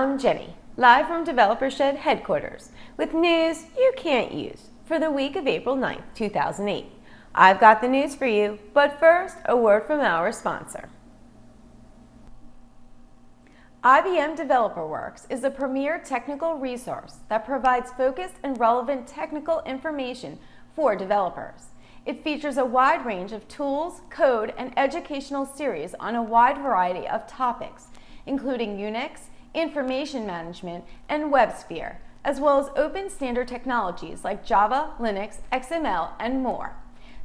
I'm Jenny, live from Developer Shed headquarters, with news you can't use for the week of April 9th, 2008. I've got the news for you, but first, a word from our sponsor. IBM DeveloperWorks is a premier technical resource that provides focused and relevant technical information for developers. It features a wide range of tools, code, and educational series on a wide variety of topics, including Unix, information management, and WebSphere, as well as open standard technologies like Java, Linux, XML, and more.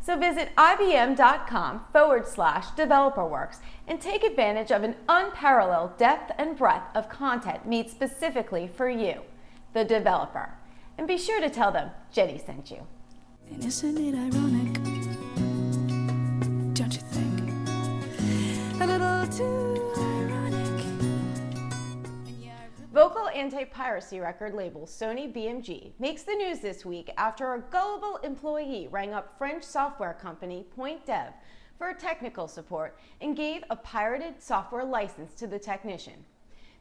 So visit ibm.com/developerworks and take advantage of an unparalleled depth and breadth of content made specifically for you, the developer. And be sure to tell them Jenny sent you. And isn't it ironic? Don't you think? A little too ironic. Vocal anti-piracy record label Sony BMG makes the news this week after a gullible employee rang up French software company Point Dev for technical support and gave a pirated software license to the technician.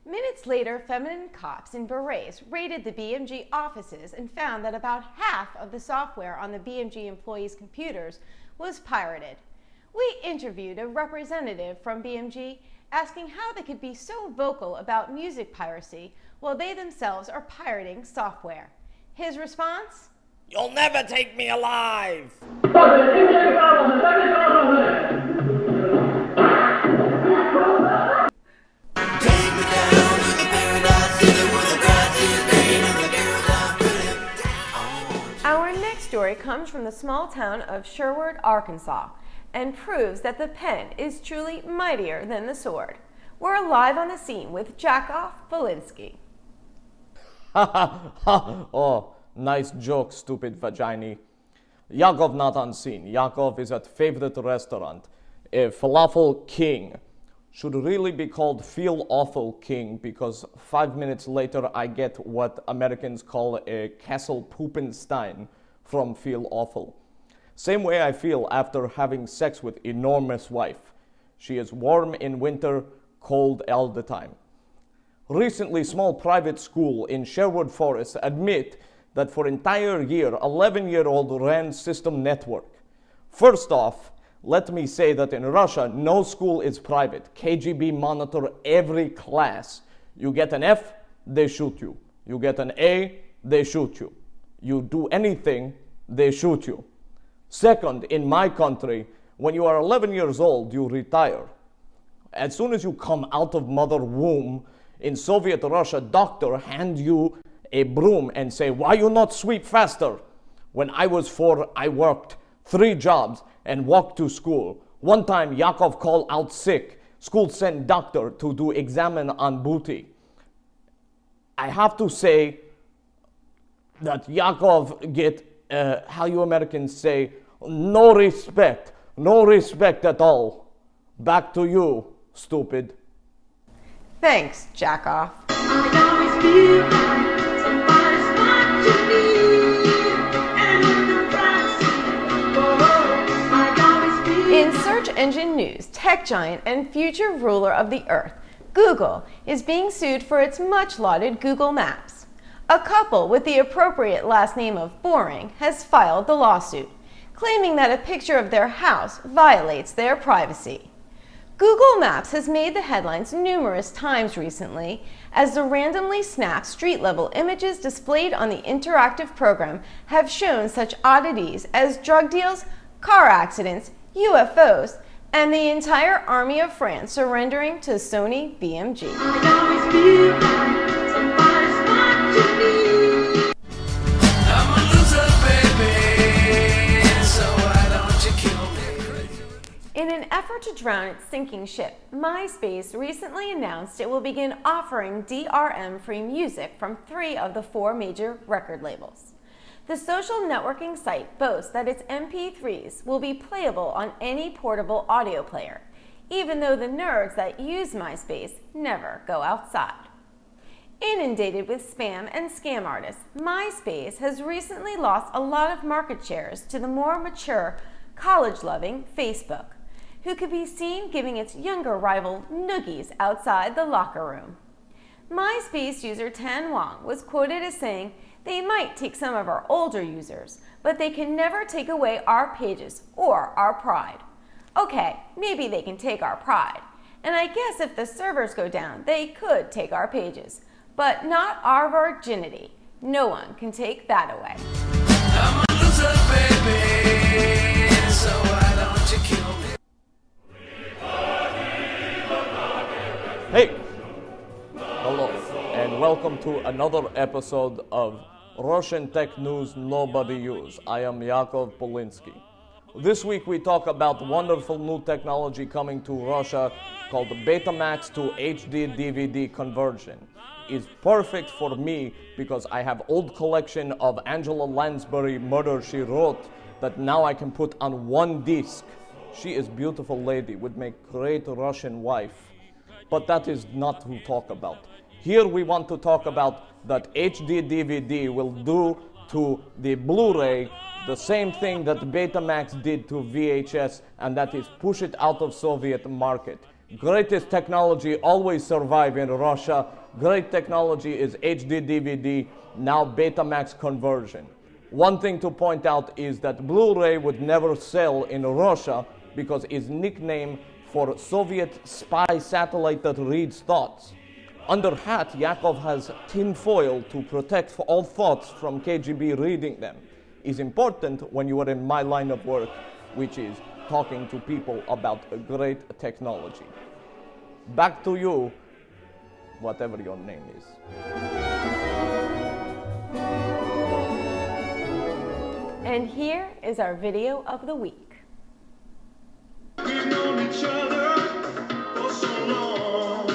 Minutes later, feminine cops in berets raided the BMG offices and found that about half of the software on the BMG employees' computers was pirated. We interviewed a representative from BMG asking how they could be so vocal about music piracy while they themselves are pirating software. His response? "You'll never take me alive!" Our next story comes from the small town of Sherwood, Arkansas, and proves that the pen is truly mightier than the sword. We're live on the scene with Jakoff Belinsky. Oh, nice joke, stupid vagina. Yakov not on scene. Yakov is at favorite restaurant. A falafel king. Should really be called Feel Awful King because 5 minutes later I get what Americans call a Castle Poopenstein from Feel Awful. Same way I feel after having sex with enormous wife. She is warm in winter, cold all the time. Recently, small private school in Sherwood Forest admit that for entire year, 11-year-old ran system network. First off, let me say that in Russia, no school is private. KGB monitor every class. You get an F, they shoot you. You get an A, they shoot you. You do anything, they shoot you. Second, in my country, when you are 11 years old, you retire. As soon as you come out of mother womb, in Soviet Russia, doctor hand you a broom and say, "Why you not sweep faster?" When I was 4, I worked 3 jobs and walked to school. One time, Yakov called out sick. School sent doctor to do examine on booty. I have to say that Yakov get, how you Americans say, no respect at all. Back to you, stupid. Thanks, Jakoff. In search engine news, tech giant and future ruler of the earth, Google is being sued for its much-lauded Google Maps. A couple with the appropriate last name of Boring has filed the lawsuit, claiming that a picture of their house violates their privacy. Google Maps has made the headlines numerous times recently as the randomly snapped street-level images displayed on the interactive program have shown such oddities as drug deals, car accidents, UFOs, and the entire army of France surrendering to Sony BMG. In an effort to drown its sinking ship, MySpace recently announced it will begin offering DRM-free music from 3 of the 4 major record labels. The social networking site boasts that its MP3s will be playable on any portable audio player, even though the nerds that use MySpace never go outside. Inundated with spam and scam artists, MySpace has recently lost a lot of market shares to the more mature, college-loving Facebook, who could be seen giving its younger rival noogies outside the locker room. MySpace user Tan Wang was quoted as saying, "They might take some of our older users, but they can never take away our pages or our pride." Okay, maybe they can take our pride. And I guess if the servers go down, they could take our pages, but not our virginity. No one can take that away. I'm a loser, baby, so why don't you kill me? Hey! Hello, and welcome to another episode of Russian Tech News Nobody Use. I am Yakov Polinsky. This week we talk about wonderful new technology coming to Russia called Betamax to HD DVD conversion. It's perfect for me because I have old collection of Angela Lansbury Murder, She Wrote that now I can put on one disc. She is beautiful lady, would make great Russian wife. But that is not who talk about. Here we want to talk about that HD DVD will do to the Blu-ray the same thing that Betamax did to VHS, and that is push it out of Soviet market. Greatest technology always survive in Russia. Great technology is HD DVD, now Betamax conversion. One thing to point out is that Blu-ray would never sell in Russia because it's nickname for Soviet spy satellite that reads thoughts. Under hat, Yakov has tin foil to protect all thoughts from KGB reading them. Is important when you are in my line of work, which is talking to people about a great technology. Back to you, whatever your name is. And here is our video of the week. We've known each other for so long.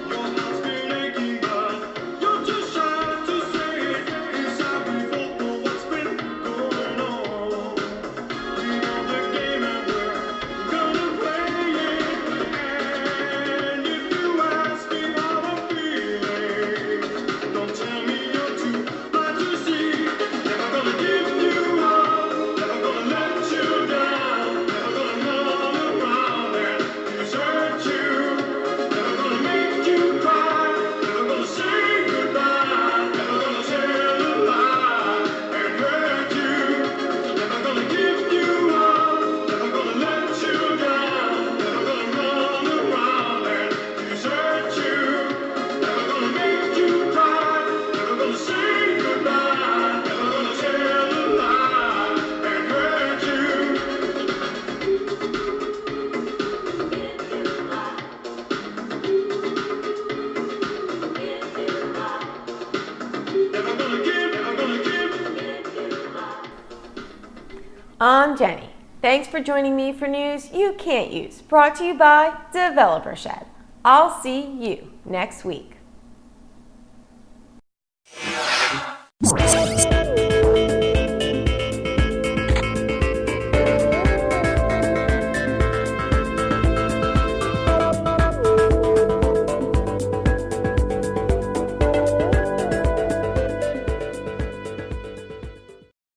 Your heart's been aching, but you're too shy to say it. Inside we both know what's been going on. We know the game and we're gonna play it. And if you ask me how I'm feeling, don't tell me you're too blind to see. Never gonna give you up, never gonna let you down, never gonna run around and desert you, never gonna make you cry, never gonna say goodbye, never gonna tell a lie and hurt you, never gonna give you up, never gonna let you down, never gonna run around and desert you, never gonna make you cry, never gonna say goodbye, never gonna tell a lie and hurt you. Never gonna give, never gonna give. I'm Jenny. Thanks for joining me for news you can't use. Brought to you by Developer Shed. I'll see you next week.